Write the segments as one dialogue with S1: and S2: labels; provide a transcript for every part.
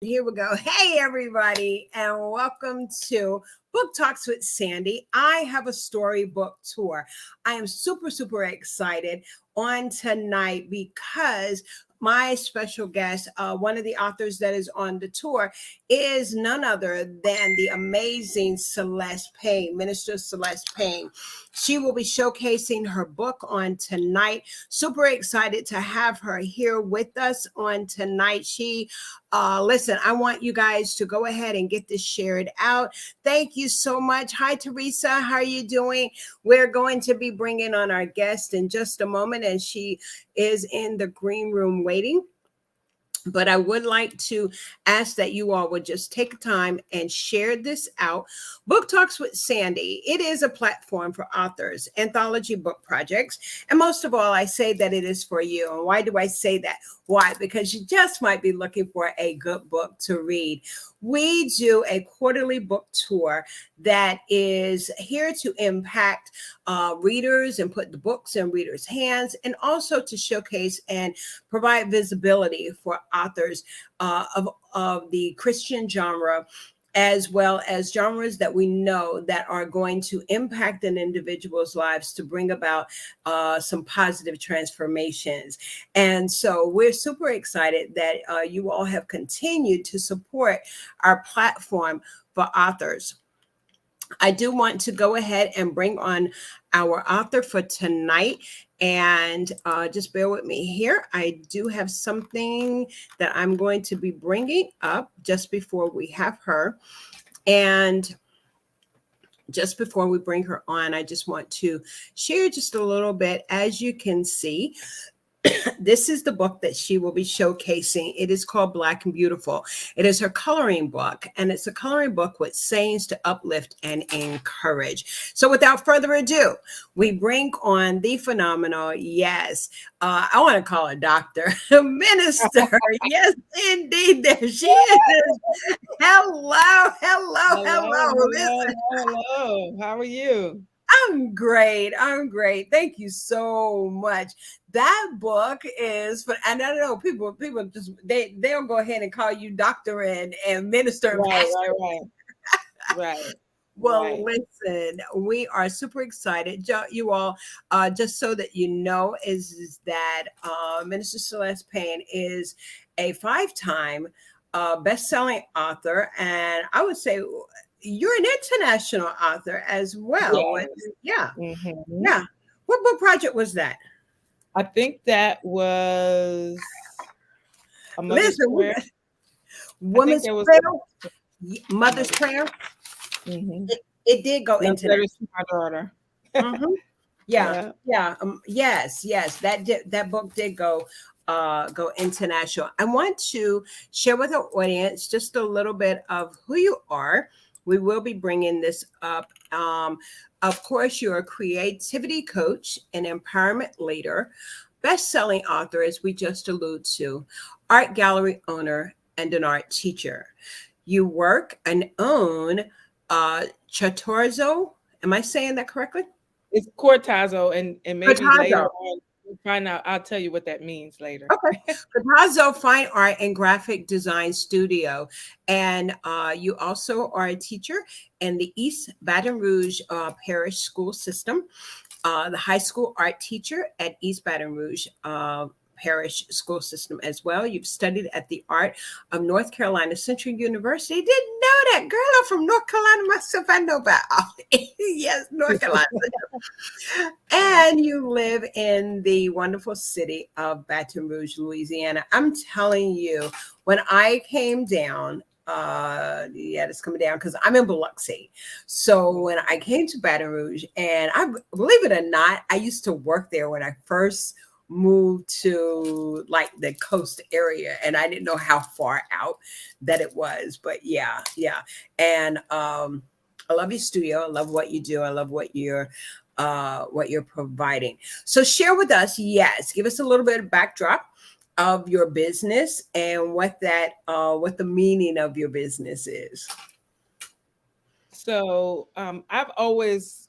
S1: Here we go. Hey, everybody, and welcome to Book Talks with Sandy. I have a storybook tour. I am super excited on tonight because my special guest, one of the authors that is on the tour, is none other than the amazing Celeste Payne, Minister Celeste Payne. She will be showcasing her book on tonight. Super excited to have her here with us on tonight. Listen, I want you guys to go ahead and get this shared out. Thank you so much. Hi, Teresa. How are you doing? We're going to be bringing on our guest in just a moment, and she is in the green room waiting. But I would like to ask that you all would just take time and share this out. Book Talks with Sandy. It is a platform for authors, anthology book projects. And most of all, I say that it is for you. And why do I say that? Why? Because you just might be looking for a good book to read. We do a quarterly book tour that is here to impact readers and put the books in readers' hands, and also to showcase and provide visibility for authors of the Christian genre, as well as genres that we know that are going to impact an individual's lives to bring about some positive transformations. And so we're super excited that you all have continued to support our platform for authors. I do want to go ahead and bring on our author for tonight. And just bear with me here. I do have something that I'm going to be bringing up just before we have her. And just before we bring her on, I just want to share just a little bit. As you can see, this is the book that she will be showcasing. It is called Black and Beautiful. It is her coloring book, and it's a coloring book with sayings to uplift and encourage. So without further ado, we bring on the phenomenal, yes, I want to call her Dr. Minister. Yes, indeed, there she is. Hello.
S2: Hello. How are you?
S1: I'm great. Thank you so much. That book is, and I know people just they'll go ahead and call you doctor and minister and pastor.
S2: Right.
S1: Well, listen, we are super excited. You all, just so that you know, is that Minister Celeste Payne is a 5-time best-selling author, and I would say you're an international author as well.
S2: Yes.
S1: Yeah. What book project was that?
S2: I think that was a Mother's Prayer.
S1: Woman's Prayer. Mother's Prayer. It did go into that.
S2: My daughter.
S1: Yeah. Yes. That book did go international. I want to share with our audience just a little bit of who you are. We will be bringing this up. Of course, you're a creativity coach, an empowerment leader, best-selling author, as we just alluded to, art gallery owner, and an art teacher. You work and own Chortazo. Am I saying that correctly?
S2: It's Chortazo, and maybe later on we'll find out. I'll tell you what that means later.
S1: Okay. Chortazo Fine Art and Graphic Design Studio. And you also are a teacher in the East Baton Rouge Parish school system, the high school art teacher at East Baton Rouge Parish school system as well. You've studied at the Art of North Carolina Central University. Didn't know that. Girl, I'm from North Carolina myself. I know about yes, North Carolina. And you live in the wonderful city of Baton Rouge, Louisiana. I'm telling you, when I came down, it's coming down because I'm in Biloxi. So when I came to Baton Rouge, and I believe it or not, I used to work there when I first moved to like the coast area, and I didn't know how far out that it was, but yeah. And I love your studio. I love what you do. I love what you're providing. So share with us, give us a little bit of backdrop of your business and what the meaning of your business is.
S2: So I've always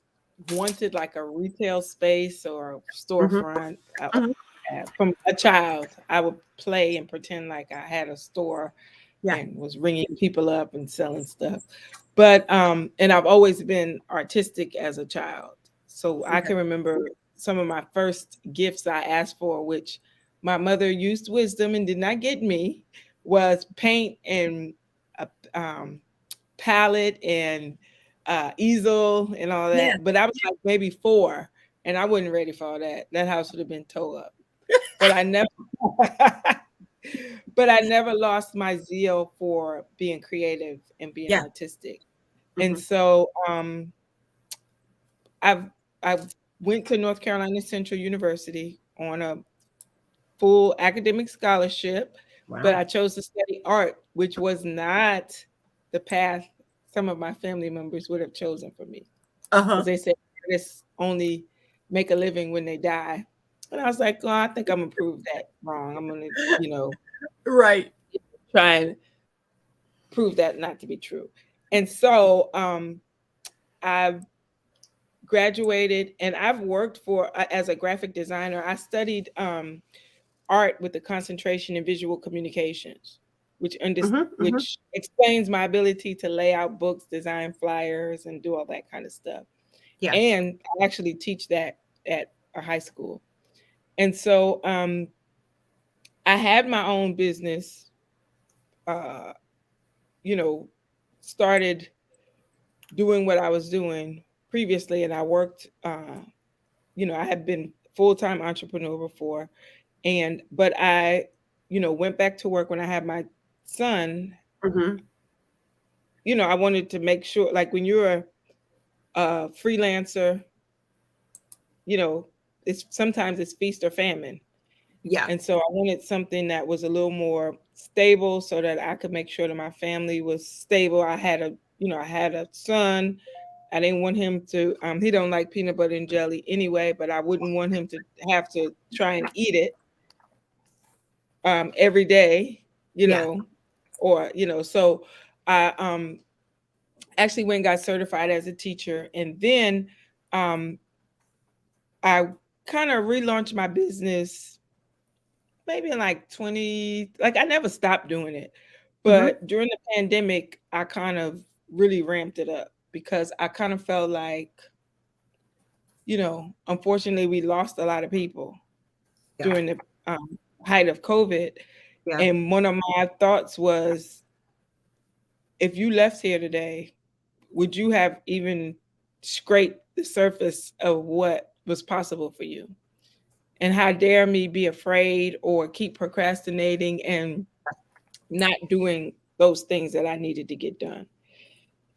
S2: wanted like a retail space or a storefront. From a child, I would play and pretend like I had a store, and was ringing people up and selling stuff. But and I've always been artistic as a child. So I can remember some of my first gifts I asked for, which my mother used wisdom and did not get me, was paint and a palette and easel and all that. But I was like maybe 4, and I wasn't ready for all that. That house would have been tore up. But I never but I never lost my zeal for being creative and being artistic. And so I went to North Carolina Central University on a full academic scholarship, but I chose to study art, which was not the path some of my family members would have chosen for me. Because they said artists only make a living when they die. And I was like, oh, I think I'm gonna prove that wrong. I'm gonna, try and prove that not to be true. And so I've graduated and I've worked for as a graphic designer. I studied art with the concentration in visual communications, which which explains my ability to lay out books, design flyers, and do all that kind of stuff. And I actually teach that at a high school. And so I had my own business, started doing what I was doing previously. And I worked, I had been full-time entrepreneur before. But I, went back to work when I had my son. I wanted to make sure, like when you're a freelancer, sometimes it's feast or famine. And so I wanted something that was a little more stable so that I could make sure that my family was stable. I had a son. I didn't want him to, he don't like peanut butter and jelly anyway, but I wouldn't want him to have to try and eat it every day, so I actually went and got certified as a teacher. And then I kind of relaunched my business maybe in like I never stopped doing it. But during the pandemic, I kind of really ramped it up because I kind of felt like, unfortunately, we lost a lot of people during the height of COVID. And one of my thoughts was, if you left here today, would you have even scraped the surface of what was possible for you? And how dare me be afraid or keep procrastinating and not doing those things that I needed to get done.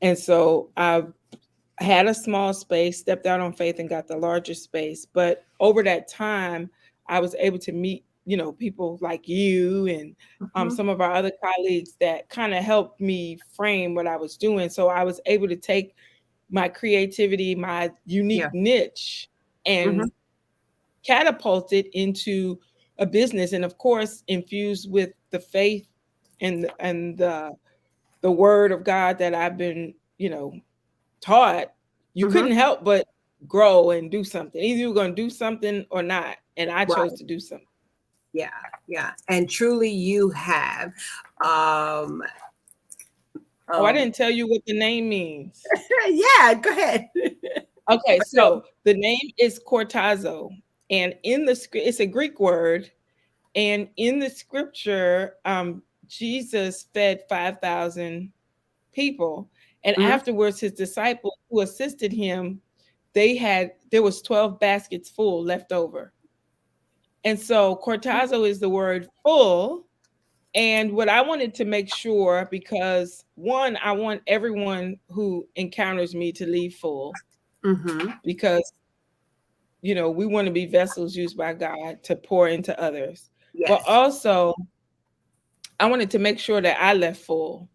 S2: And so I had a small space, stepped out on faith and got the larger space. But over that time, I was able to meet, people like you and some of our other colleagues that kind of helped me frame what I was doing. So I was able to take my creativity, my unique niche, and catapult it into a business. And of course, infused with the faith and the word of God that I've been, taught, you couldn't help but grow and do something. Either you were going to do something or not. And I chose to do something.
S1: Yeah. And truly you have.
S2: I didn't tell you what the name means.
S1: Yeah, go ahead.
S2: Okay, so the name is Chortazo. And in the script, it's a Greek word. And in the scripture, Jesus fed 5,000 people. And afterwards, his disciples who assisted him, there was 12 baskets full left over. And so Chortazo is the word full. And what I wanted to make sure, because one, I want everyone who encounters me to leave full, because, we want to be vessels used by God to pour into others. But also, I wanted to make sure that I left full.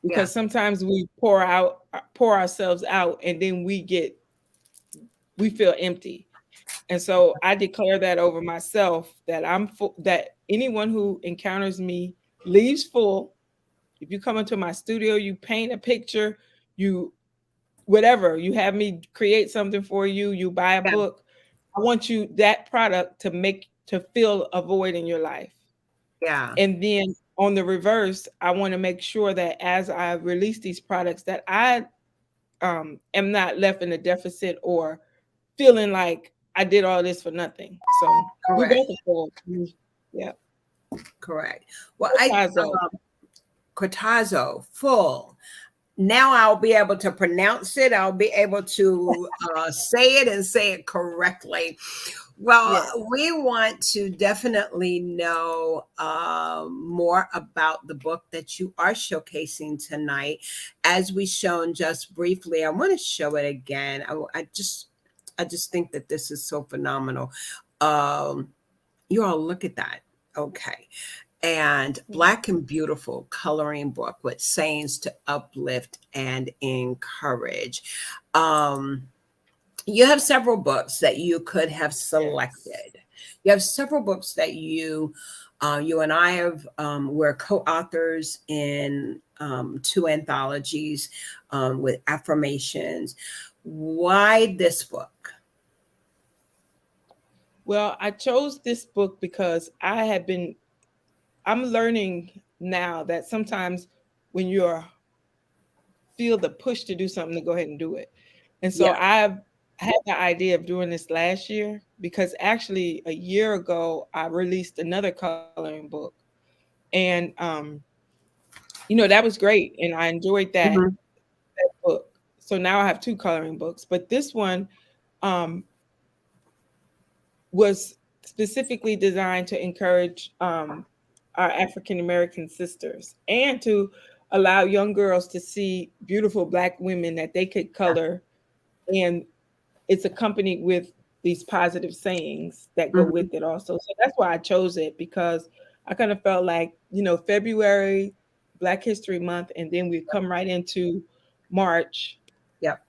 S2: Because sometimes we pour ourselves out and then we feel empty. And so I declare that over myself, that I'm full, that anyone who encounters me leaves full. If you come into my studio, you paint a picture, whatever, you have me create something for you, you buy a book. I want that product to fill a void in your life. And then on the reverse, I want to make sure that as I release these products, that I am not left in a deficit or feeling like I did all this for nothing. So we
S1: Correct.
S2: both are full. Yeah.
S1: Correct. Well,
S2: Chortazo.
S1: Chortazo, full. Now I'll be able to pronounce it. I'll be able to say it and say it correctly. Well,
S2: Yes.
S1: we want to definitely know more about the book that you are showcasing tonight. As we shown just briefly, I want to show it again. I just think that this is so phenomenal. You all look at that. Okay. And Black and Beautiful coloring book with sayings to uplift and encourage. You have several books that you could have
S2: Yes.
S1: selected. You have several books that you and I have, we're co-authors in two anthologies with affirmations. Why this book?
S2: Well, I chose this book because I'm learning now that sometimes when you're feel the push to do something, to go ahead and do it. And so
S1: Yeah.
S2: I've had the idea of doing this last year because actually a year ago I released another coloring book. And that was great and I enjoyed
S1: Mhm.
S2: that book. So now I have two coloring books, but this one um was specifically designed to encourage our African American sisters and to allow young girls to see beautiful Black women that they could color. And it's accompanied with these positive sayings that go
S1: Mhm.
S2: with it also. So that's why I chose it, because I kind of felt like, February, Black History Month, and then we come right into March
S1: Yep.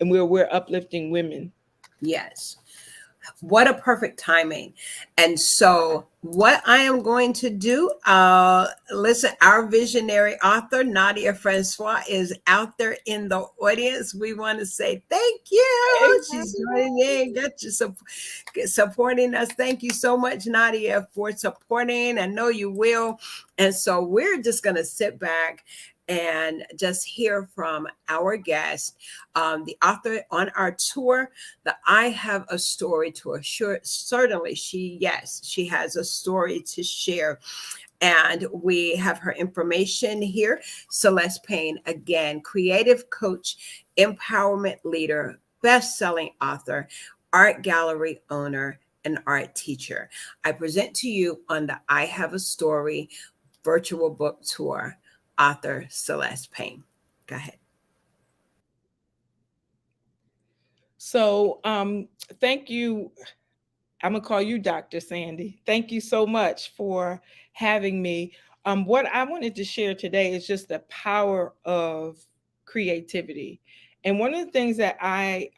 S2: and we're uplifting women.
S1: Yes. What a perfect timing. And so what I am going to do, listen, our visionary author, Nadia Francois, is out there in the audience. We want to say thank
S2: Hey,
S1: you. She's
S2: Nadia.
S1: joining in, supporting us. Thank you so much, Nadia, for supporting. I know you will. And so we're just going to sit back and just hear from our guest, the author on our tour, that I have a story to assure. Certainly, she has a story to share. And we have her information here. Celeste Payne, again, creative coach, empowerment leader, best-selling author, art gallery owner, and art teacher. I present to you on the I Have a Story virtual book tour, author Celeste Payne. Go ahead.
S2: So thank you. I'm gonna call you Dr. Sandy. Thank you so much for having me. What I wanted to share today is just the power of creativity. And one of the things that I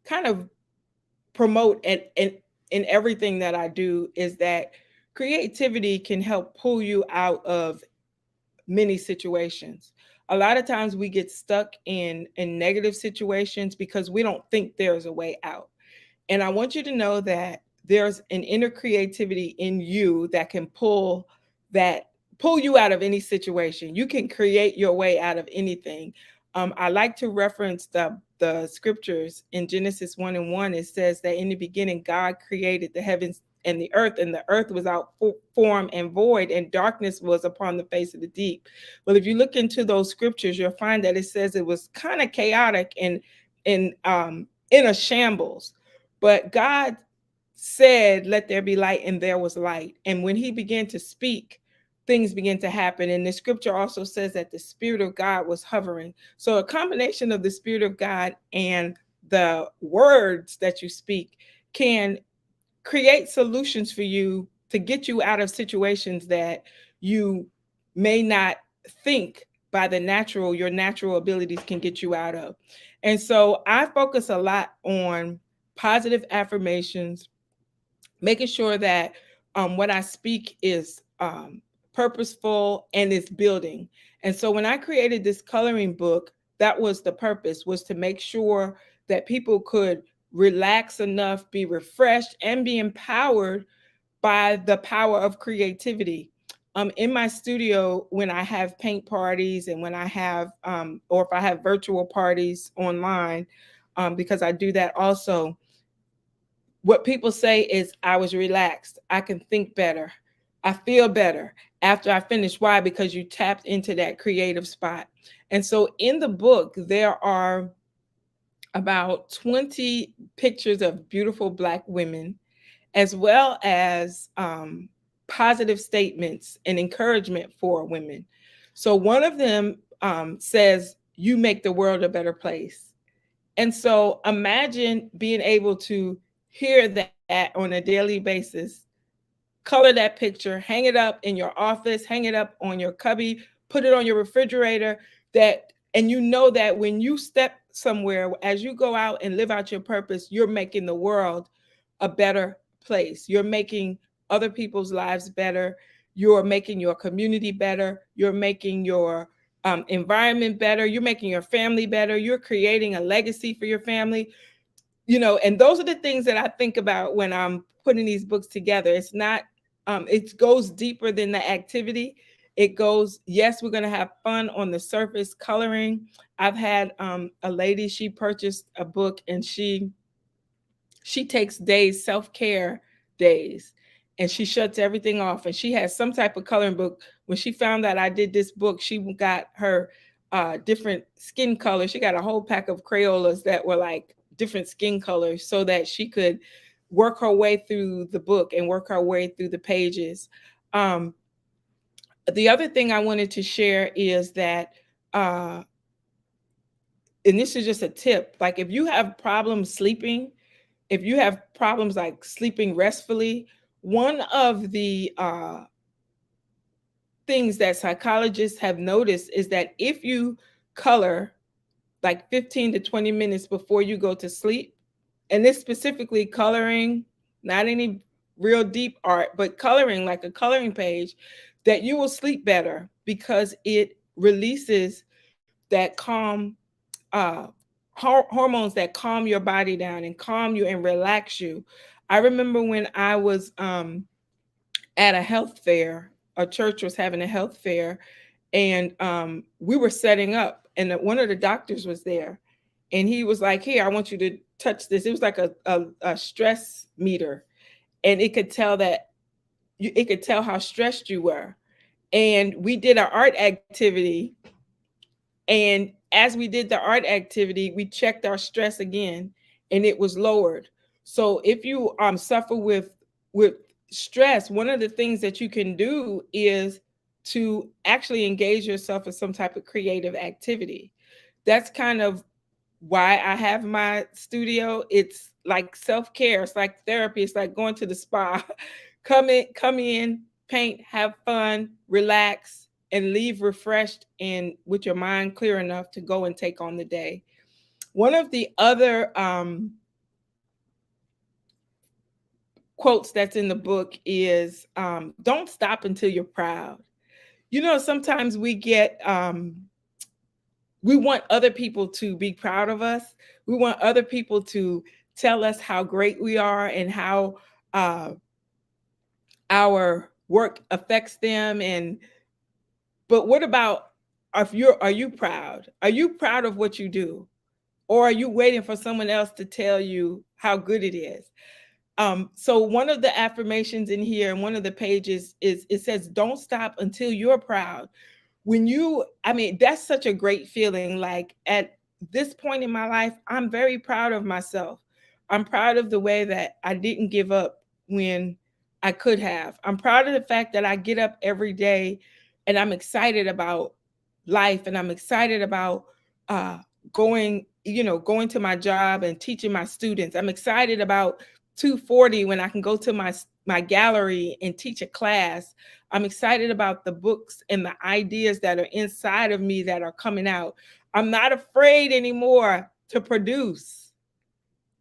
S2: kind of promote in everything that I do is that creativity can help pull you out of many situations. A lot of times we get stuck in negative situations because we don't think there's a way out. And I want you to know that there's an inner creativity in you that can pull you out of any situation. You can create your way out of anything. I like to reference the scriptures in Genesis 1:1. It says that in the beginning, God created the heavens and the earth was out form and void, and darkness was upon the face of the deep. Well, if you look into those scriptures, you'll find that it says it was kind of chaotic and in a shambles. But God said, "Let there be light," and there was light. And when he began to speak, things began to happen. And the scripture also says that the Spirit of God was hovering. So a combination of the Spirit of God and the words that you speak can create solutions for you to get you out of situations that you may not think by your natural abilities can get you out of. And so I focus a lot on positive affirmations, making sure that what I speak is purposeful and is building. And so when I created this coloring book, that was the purpose, was to make sure that people could relax enough, be refreshed, and be empowered by the power of creativity. In my studio, when I have paint parties and when I have, or if I have virtual parties online, because I do that also, what people say is I was relaxed. I can think better. I feel better after I finish. Why? Because you tapped into that creative spot. And so in the book, there are about 20 pictures of beautiful Black women, as well as positive statements and encouragement for women. So one of them says, "You make the world a better place." And so imagine being able to hear that on a daily basis, color that picture, hang it up in your office, hang it up on your cubby, put it on your refrigerator, that, and you know that when you step somewhere, as you go out and live out your purpose, you're making the world a better place. You're making other people's lives better. You're making your community better. You're making your environment better. You're making your family better. You're creating a legacy for your family. And those are the things that I think about when I'm putting these books together. It's not, it goes deeper than the activity. It goes, yes, we're going to have fun on the surface coloring. I've had a lady, she purchased a book and she takes days, self-care days, and she shuts everything off. And she has some type of coloring book. When she found out I did this book, she got her different skin colors. She got a whole pack of Crayolas that were like different skin colors so that she could work her way through the book and work her way through the pages. The other thing I wanted to share is that, and this is just a tip, like if you have problems sleeping, if you have problems like sleeping restfully, one of the things that psychologists have noticed is that if you color like 15 to 20 minutes before you go to sleep, and this specifically coloring, not any real deep art, but coloring like a coloring page, that you will sleep better because it releases that calm hormones that calm your body down and calm you and relax you. I remember when I was at a health fair, a church was having a health fair, and we were setting up, and one of the doctors was there, and he was like, "Here, I want you to touch this." It was like a stress meter, and it could tell how stressed you were. And we did an art activity, and as we did the art activity, we checked our stress again, and it was lowered. So if you suffer with stress, one of the things that you can do is to actually engage yourself in some type of creative activity. That's kind of why I have my studio. It's like self-care. It's like therapy. It's like going to the spa. Come in, paint, have fun, relax, and leave refreshed and with your mind clear enough to go and take on the day. One of the other quotes that's in the book is, don't stop until you're proud. Sometimes we want other people to be proud of us. We want other people to tell us how great we are and how our work affects them. But what about are you proud? Are you proud of what you do? Or are you waiting for someone else to tell you how good it is? So one of the affirmations in here and one of the pages is, it says, don't stop until you're proud. That's such a great feeling. Like at this point in my life, I'm very proud of myself. I'm proud of the way that I didn't give up when I could have. I'm proud of the fact that I get up every day and I'm excited about life, and I'm excited about going to my job and teaching my students. I'm excited about 2:40 when I can go to my gallery and teach a class. I'm excited about the books and the ideas that are inside of me that are coming out. I'm not afraid anymore to produce.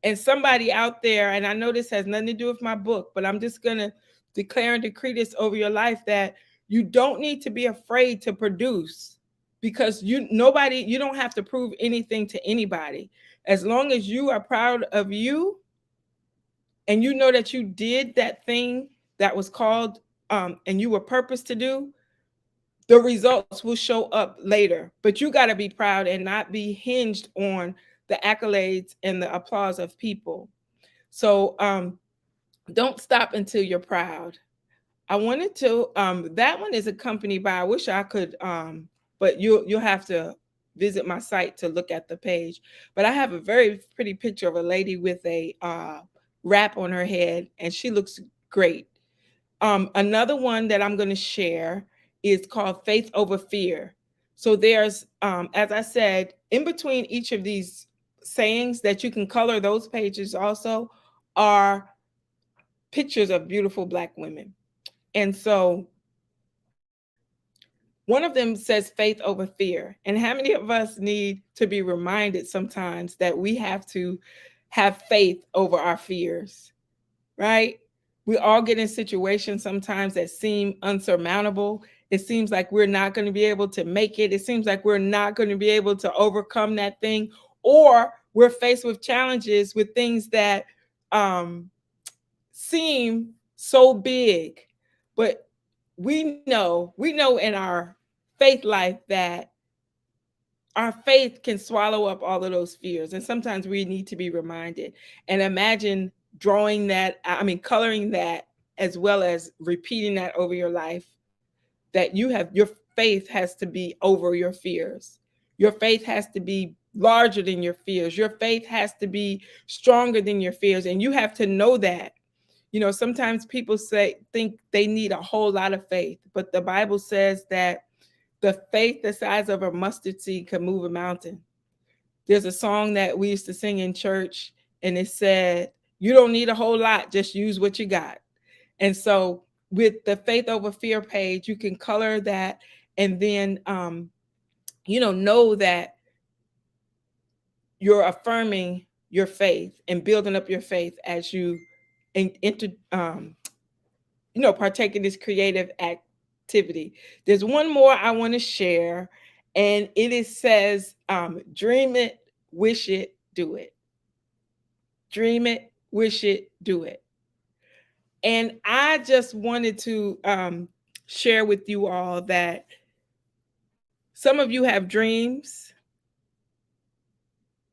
S2: And somebody out there, and I know this has nothing to do with my book, but I'm just going to declare and decree this over your life, that you don't need to be afraid to produce, because you don't have to prove anything to anybody. As long as you are proud of you and you know that you did that thing that was called and you were purposed to do, the results will show up later. But you got to be proud and not be hinged on the accolades and the applause of people. So don't stop until you're proud. I wanted to that one is accompanied by, I wish I could but you'll have to visit my site to look at the page. But I have a very pretty picture of a lady with a wrap on her head, and she looks great. Another one that I'm going to share is called Faith Over Fear. So there's, as I said, in between each of these sayings that you can color those pages also are pictures of beautiful Black women. And so one of them says faith over fear. And how many of us need to be reminded sometimes that we have to have faith over our fears, right? We all get in situations sometimes that seem unsurmountable. It seems like we're not going to be able to make it. It seems like we're not going to be able to overcome that thing. Or we're faced with challenges with things that seem so big. But we know in our faith life that our faith can swallow up all of those fears. And sometimes we need to be reminded. And imagine drawing that, coloring that, as well as repeating that over your life, that your faith has to be over your fears. Your faith has to be larger than your fears. Your faith has to be stronger than your fears. And you have to know that. You know, sometimes people think they need a whole lot of faith, but the Bible says that the faith the size of a mustard seed can move a mountain. There's a song that we used to sing in church, and it said, you don't need a whole lot, just use what you got. And so with the Faith Over Fear page, you can color that, and then, know that you're affirming your faith and building up your faith as you partake in this creative activity. There's one more I want to share, and it says, dream it, wish it, do it. Dream it, wish it, do it. And I just wanted to share with you all that some of you have dreams.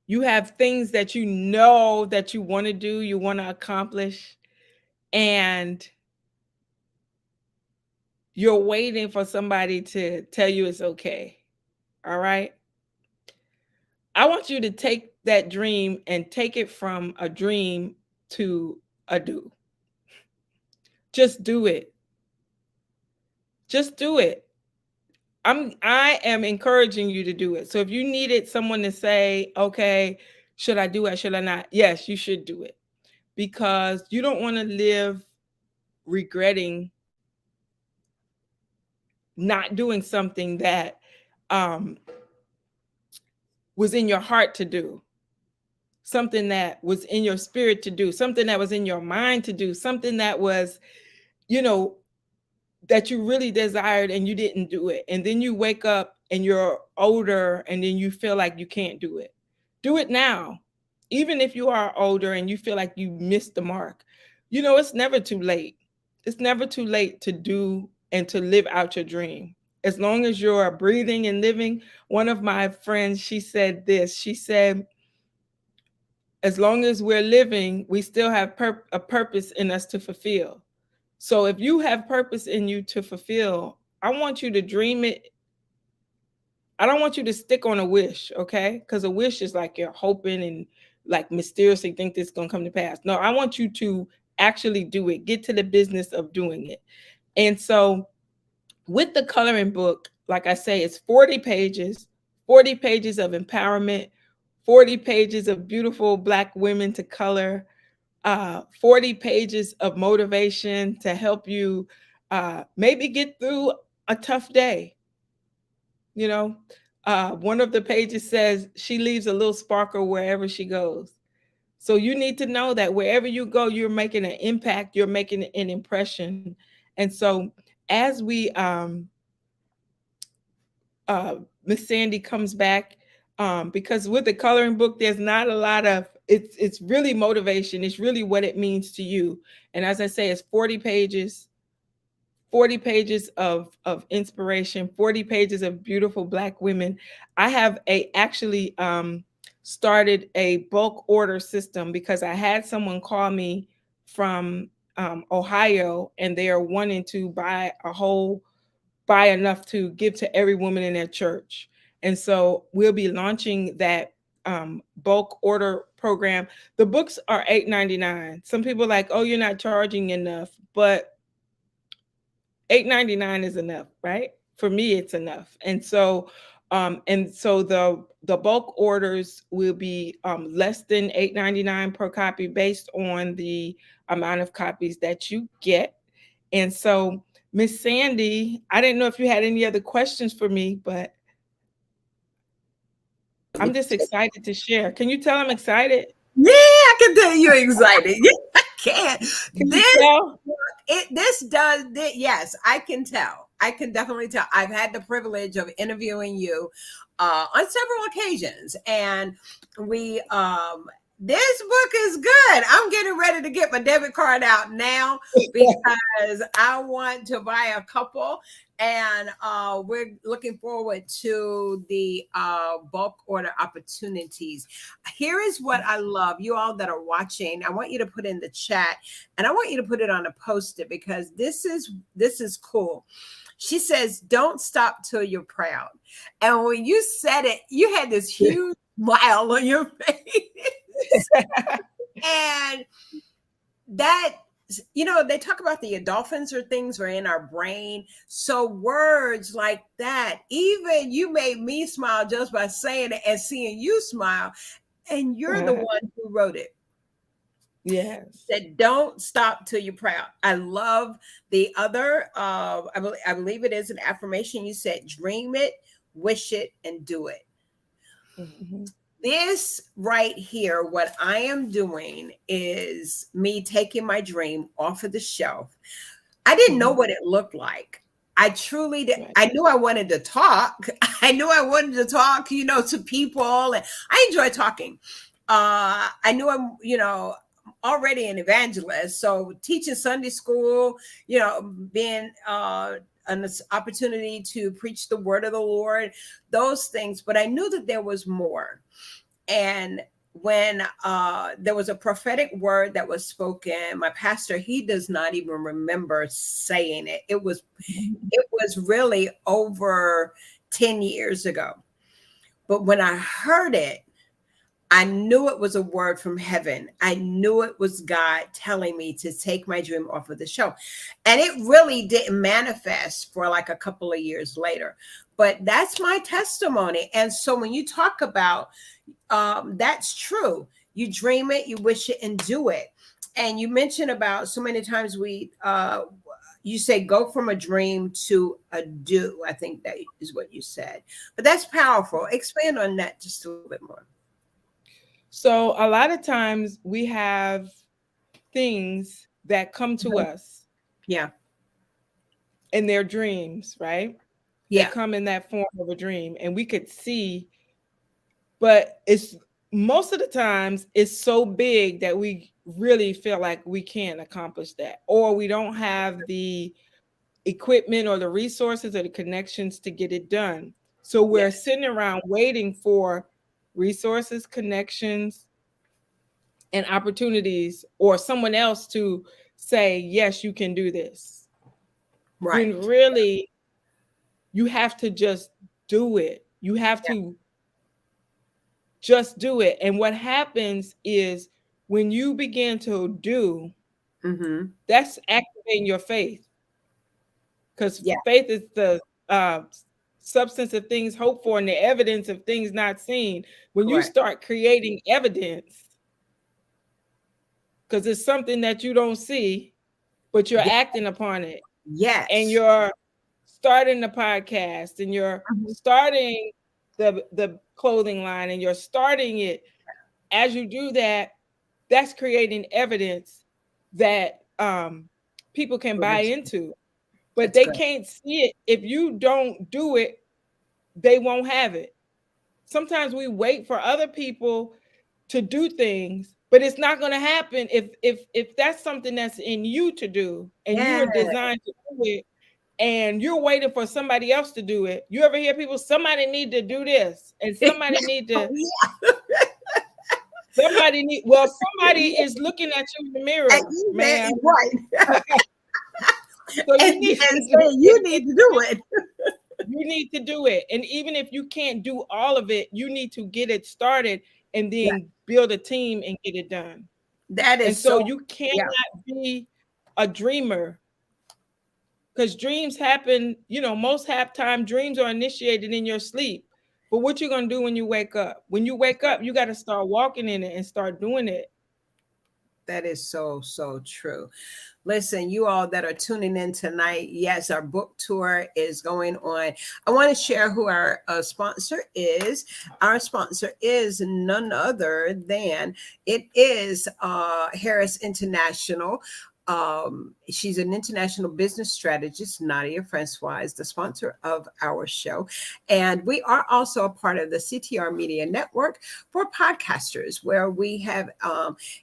S2: You have things that you know that you want to do, you want to accomplish, and you're waiting for somebody to tell you it's okay. All right. I want you to take that dream and take it from a dream to a do. Just do it. Just do it. I am encouraging you to do it. So if you needed someone to say, okay, should I do it? Should I not? Yes, you should do it, because you don't want to live regretting not doing something that was in your heart to do, something that was in your spirit to do, something that was in your mind to do, something that was, that you really desired and you didn't do it. And then you wake up and you're older and then you feel like you can't do it. Do it now. Even if you are older and you feel like you missed the mark, it's never too late. It's never too late to do and to live out your dream. As long as you're breathing and living. One of my friends, she said this. She said, as long as we're living, we still have a purpose in us to fulfill. So if you have purpose in you to fulfill, I want you to dream it. I don't want you to stick on a wish, okay? Because a wish is like you're hoping and like mysteriously think this is going to come to pass. No, I want you to actually do it. Get to the business of doing it. And so with the coloring book, like I say, it's 40 pages of empowerment, 40 pages of beautiful Black women to color, 40 pages of motivation to help you maybe get through a tough day. One of the pages says she leaves a little sparkle wherever she goes. So you need to know that wherever you go, you're making an impact, you're making an impression. And so as we Miss Sandy comes back, because with the coloring book, there's not a lot of it's really motivation. It's really what it means to you. And as I say, it's 40 pages. 40 pages of inspiration, 40 pages of beautiful Black women. I have actually started a bulk order system because I had someone call me from Ohio, and they are wanting to buy enough to give to every woman in their church. And so we'll be launching that bulk order program. The books are $8.99. Some people are like, oh, you're not charging enough, but $8.99 is enough, right? For me, it's enough. And so the bulk orders will be less than $8.99 per copy based on the amount of copies that you get. And so, Miss Sandy, I didn't know if you had any other questions for me, but I'm just excited to share. Can you tell I'm excited?
S1: Yeah, I can tell you're excited. Yeah, I can. Yes, I can tell. I can definitely tell. I've had the privilege of interviewing you on several occasions, and we this book is good. I'm getting ready to get my debit card out now because I want to buy a couple, and we're looking forward to the bulk order opportunities. Here is what I love. You all that are watching, I want you to put in the chat, and I want you to put it on a post-it because this is cool. She says, "Don't stop till you're proud." And when you said it, you had this huge smile on your face. And that, they talk about the endorphins or things are in our brain. So words like that, even you made me smile just by saying it and seeing you smile. And you're the one who wrote it.
S2: Yes.
S1: Said, "Don't stop till you're proud." I love the other, I believe it is an affirmation. You said, "Dream it, wish it, and do it." Mm-hmm. This right here, what I am doing is me taking my dream off of the shelf. I didn't know what it looked like. I truly did. Right. I knew I wanted to talk. I knew I wanted to talk, to people. And I enjoy talking. I knew I'm, already an evangelist. So teaching Sunday school, being an opportunity to preach the word of the Lord, those things. But I knew that there was more. And when there was a prophetic word that was spoken, my pastor, he does not even remember saying it. It was really over 10 years ago. But when I heard it, I knew it was a word from heaven. I knew it was God telling me to take my dream off of the shelf. And it really didn't manifest for like a couple of years later. But that's my testimony. And so when you talk about, that's true. You dream it, you wish it, and do it. And you mentioned about so many times you say go from a dream to a do. I think that is what you said. But that's powerful. Expand on that just a little bit more.
S2: So a lot of times we have things that come to us.
S1: Yeah.
S2: In their dreams, right?
S1: Yeah.
S2: They come in that form of a dream, and we could see, but it's most of the times it's so big that we really feel like we can't accomplish that, or we don't have the equipment or the resources or the connections to get it done. So we're sitting around waiting for resources, connections, and opportunities, or someone else to say, yes, you can do this.
S1: Right.
S2: When really you have to just do it. You have to just do it. And what happens is when you begin to do, that's activating your faith. Because faith is the substance of things hoped for and the evidence of things not seen. When you start creating evidence, because it's something that you don't see, but you're acting upon it.
S1: Yes.
S2: And you're starting the podcast, and you're starting the clothing line, and you're starting it. As you do that, that's creating evidence that people can buy into. But they can't see it. If you don't do it, they won't have it. Sometimes we wait for other people to do things, but it's not going to happen if that's something that's in you to do, and you are designed to do it, and you're waiting for somebody else to do it. You ever hear people, somebody need to do this, and somebody need to, somebody is looking at you in the mirror, man.
S1: Right.
S2: So you need
S1: to do it.
S2: You need to do it. And even if you can't do all of it, you need to get it started and then build a team and get it done.
S1: That is
S2: and so you cannot be a dreamer, because dreams happen, most time dreams are initiated in your sleep. But what you're going to do when you wake up? When you wake up, you got to start walking in it and start doing it.
S1: That is so, so true. Listen, you all that are tuning in tonight, yes, our book tour is going on. I want to share who our sponsor is. Our sponsor is none other than Harris International. She's an international business strategist. Nadia Francois is the sponsor of our show. And we are also a part of the CTR Media Network for podcasters, where we have,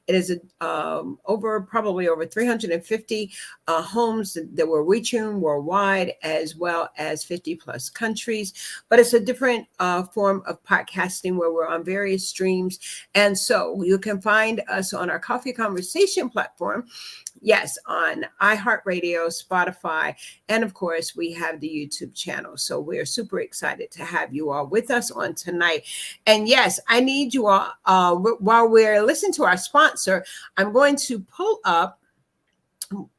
S1: it is probably over 350 homes that we're reaching worldwide, as well as 50 plus countries. But it's a different form of podcasting where we're on various streams. And so you can find us on our Coffee Conversation platform. Yes, on iHeartRadio, Spotify, and of course, we have the YouTube channel. So we're super excited to have you all with us on tonight. And yes, I need you all, while we're listening to our sponsor, I'm going to pull up,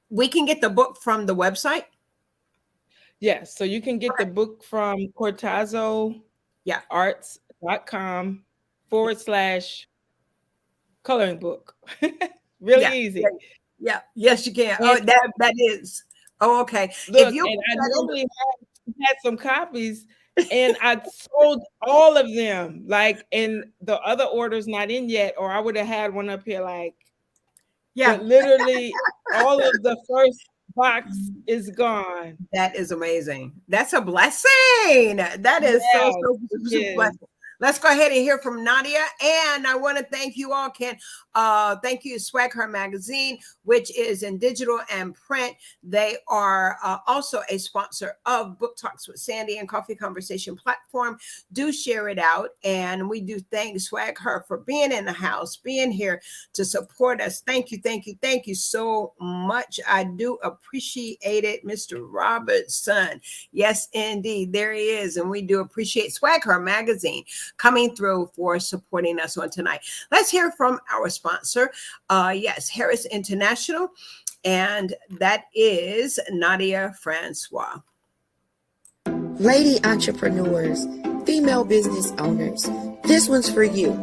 S1: we can get the book from the website.
S2: Yes, so you can get the book from Chortazo arts.com/coloring book. Really easy.
S1: Yeah. Yes, you can. And that is. Oh, okay.
S2: Look, and I normally had some copies, and I sold all of them. And the other order's not in yet, or I would have had one up here. But literally, all of the first box is gone.
S1: That is amazing. That's a blessing. That is so super blessing. Let's go ahead and hear from Nadia. And I want to thank you all, Ken. Thank you, Swag Her Magazine, which is in digital and print. They are also a sponsor of Book Talks with Sandy and Coffee Conversation platform. Do share it out. And we do thank Swag Her for being in the house, being here to support us. Thank you, thank you, thank you so much. I do appreciate it, Mr. Robertson. Yes, indeed. There he is. And we do appreciate Swag Her Magazine coming through for supporting us on tonight. Let's hear from our sponsor. Yes, Harris International, and that is Nadia Francois.
S3: Lady entrepreneurs, female business owners, this one's for you.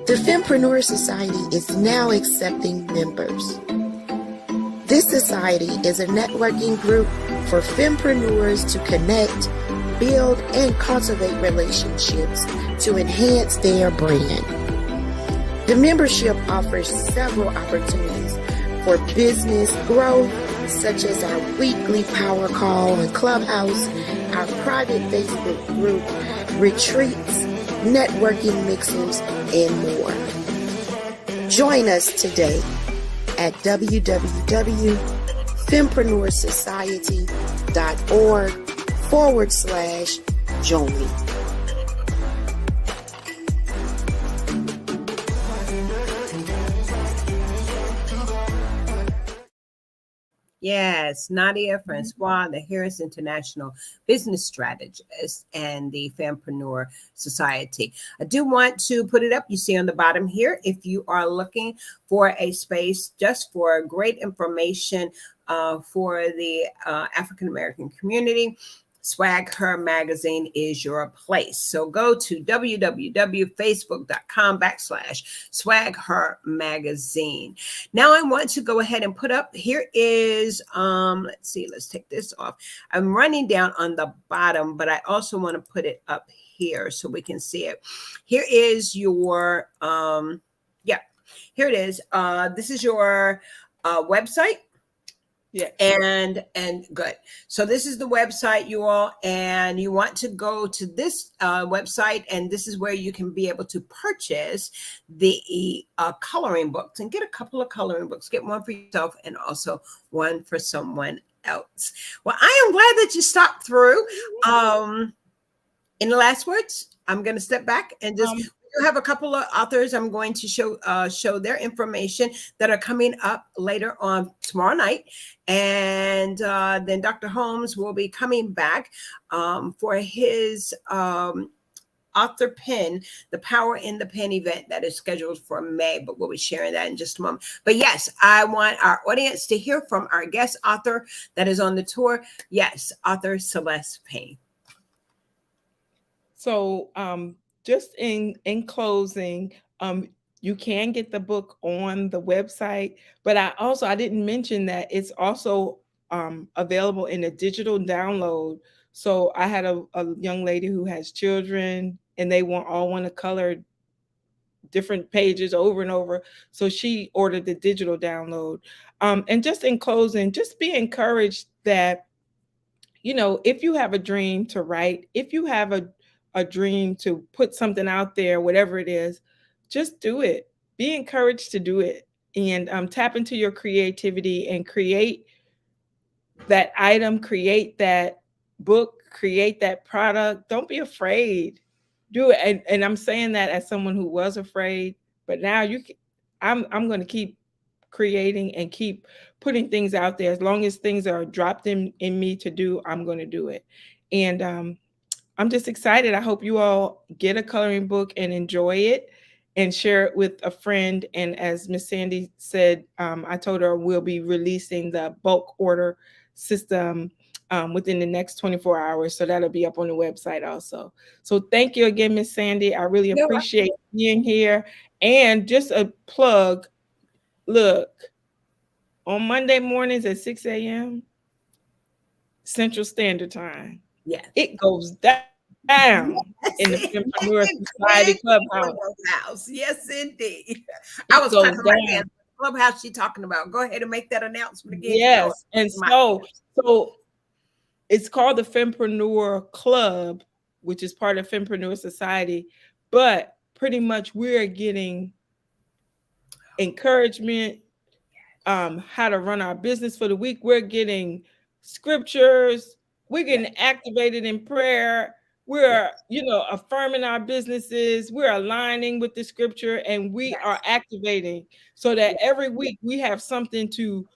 S3: The Fempreneur Society is now accepting members. This society is a networking group for fempreneurs to connect, build, and cultivate relationships to enhance their brand. The membership offers several opportunities for business growth, such as our weekly power call and Clubhouse, our private Facebook group, retreats, networking mixers, and more. Join us today at www.fempreneurssociety.org/join me.
S1: Yes, Nadia Francois, the Harris International Business Strategist and the Fempreneur Society. I do want to put it up. You see on the bottom here, if you are looking for a space just for great information for the African American community, Swag Her Magazine is your place. So go to www.facebook.com/Swag Her Magazine. Now I want to go ahead and put up, here is, let's see, let's take this off. I'm running down on the bottom, but I also want to put it up here so we can see it. Here is your, here it is. This is your website.
S2: Yeah.
S1: And good. So this is the website, you all, and you want to go to this website, and this is where you can be able to purchase the coloring books and get a couple of coloring books. Get one for yourself and also one for someone else. Well, I am glad that you stopped through. In the last words, I'm going to step back and just we have a couple of authors I'm going to show their information that are coming up later on tomorrow night. And then Dr. Holmes will be coming back for his author pen, the Power in the Pen event that is scheduled for May, but we'll be sharing that in just a moment. But yes, I want our audience to hear from our guest author that is on the tour. Yes, author Celeste Payne.
S2: So just in closing, you can get the book on the website, but I didn't mention that it's also available in a digital download. So I had a young lady who has children and they all want to color different pages over and over. So she ordered the digital download. And just in closing, just be encouraged that, if you have a dream to write, if you have a dream to put something out there, whatever it is, just do it. Be encouraged to do it, and tap into your creativity and create that item, create that book, create that product. Don't be afraid. Do it. And I'm saying that as someone who was afraid, but now I'm going to keep creating and keep putting things out there. As long as things are dropped in me to do, I'm going to do it. And I'm just excited. I hope you all get a coloring book and enjoy it and share it with a friend. And as Miss Sandy said, I told her we'll be releasing the bulk order system within the next 24 hours. So that'll be up on the website also. So thank you again, Miss Sandy. I really appreciate being here. And just a plug, look, on Monday mornings at 6 a.m. Central Standard Time.
S1: Yeah,
S2: it goes down in the Fempreneur Society Clubhouse.
S1: Yes, indeed. I was talking about that clubhouse she's talking about. Go ahead and make that announcement again.
S2: Yes, and so it's called the Fempreneur Club, which is part of Fempreneur Society, but pretty much we're getting encouragement, how to run our business for the week. We're getting scriptures. We're getting activated in prayer. We're, affirming our businesses. We're aligning with the scripture, and we are activating so that every week we have something to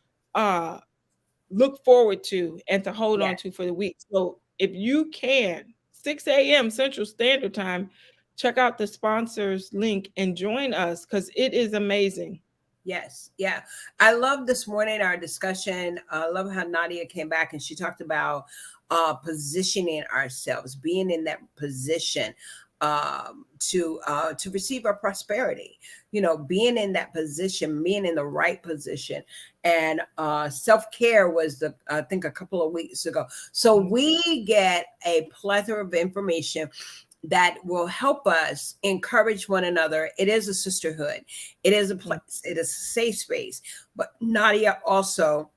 S2: look forward to and to hold on to for the week. So if you can, 6 a.m. Central Standard Time, check out the sponsors link and join us because it is amazing.
S1: Yes. Yeah. I love this morning, our discussion. I love how Nadia came back and she talked about positioning ourselves, being in that position to receive our prosperity, being in that position, being in the right position. And self-care was I think a couple of weeks ago. So we get a plethora of information that will help us encourage one another. It is a sisterhood. It is a place. It is a safe space. But Nadia also,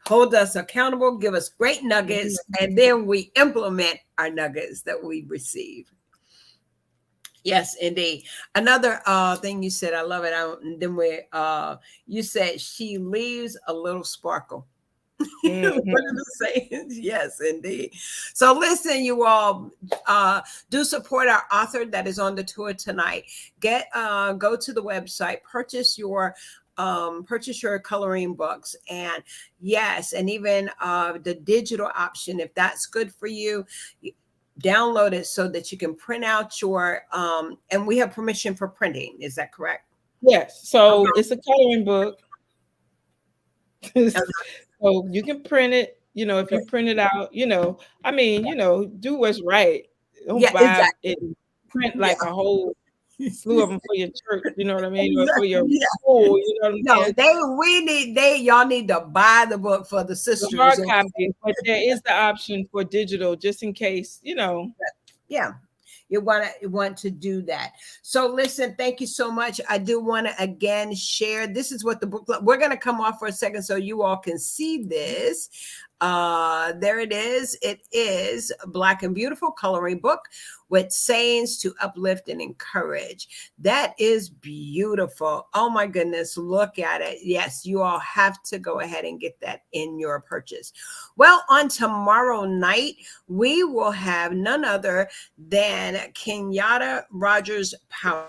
S1: hold us accountable, give us great nuggets, and then we implement our nuggets that we receive. Yes, indeed. Another thing you said, I love it. You said she leaves a little sparkle. One of the sayings. Yes, indeed. So listen, you all, do support our author that is on the tour tonight. Go to the website, purchase your coloring books, and and even the digital option, if that's good for you. Download it so that you can print out your and we have permission for printing. Is that correct?
S2: Yes. So it's a coloring book. So you can print it, if you print it out, do what's right. Don't buy it and print like a whole slew of them for your church, you know what I mean? Or for your school, you know what I'm saying?
S1: Y'all need to buy the book for the sisters.
S2: The hard copy, but there is the option for digital just in case,
S1: Yeah. You want to do that. So listen, thank you so much. I do want to again share. This is what the book, we're going to come off for a second so you all can see this. There it is. It is a Black and Beautiful coloring book with sayings to uplift and encourage. That is beautiful. Oh my goodness, look at it. Yes, you all have to go ahead and get that in your purchase. Well, on tomorrow night, we will have none other than Kenyatta Rogers Power.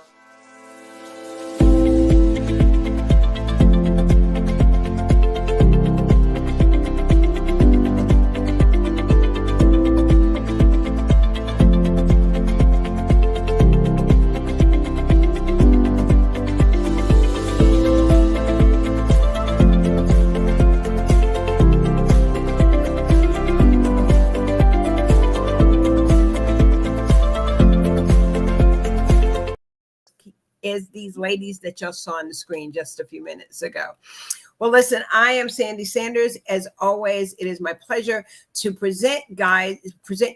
S1: Is these ladies that y'all saw on the screen just a few minutes ago. Well, listen, I am Sandy Sanders. As always, it is my pleasure to present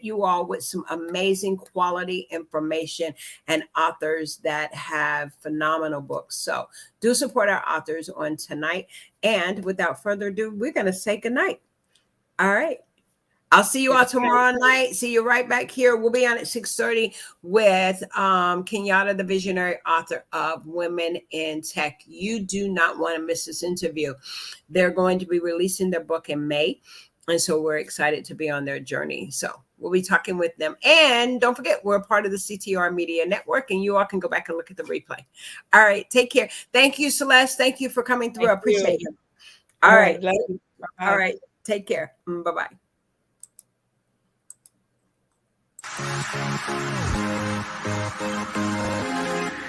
S1: you all with some amazing quality information and authors that have phenomenal books. So do support our authors on tonight. And without further ado, we're going to say goodnight. All right. I'll see you all tomorrow night. See you right back here. We'll be on at 6:30 with Kenyatta, the visionary author of Women in Tech. You do not want to miss this interview. They're going to be releasing their book in May. And so we're excited to be on their journey. So we'll be talking with them. And don't forget, we're a part of the CTR Media Network, and you all can go back and look at the replay. All right. Take care. Thank you, Celeste. Thank you for coming through. I appreciate you. All right. All right. Take care. Bye-bye. Thank you.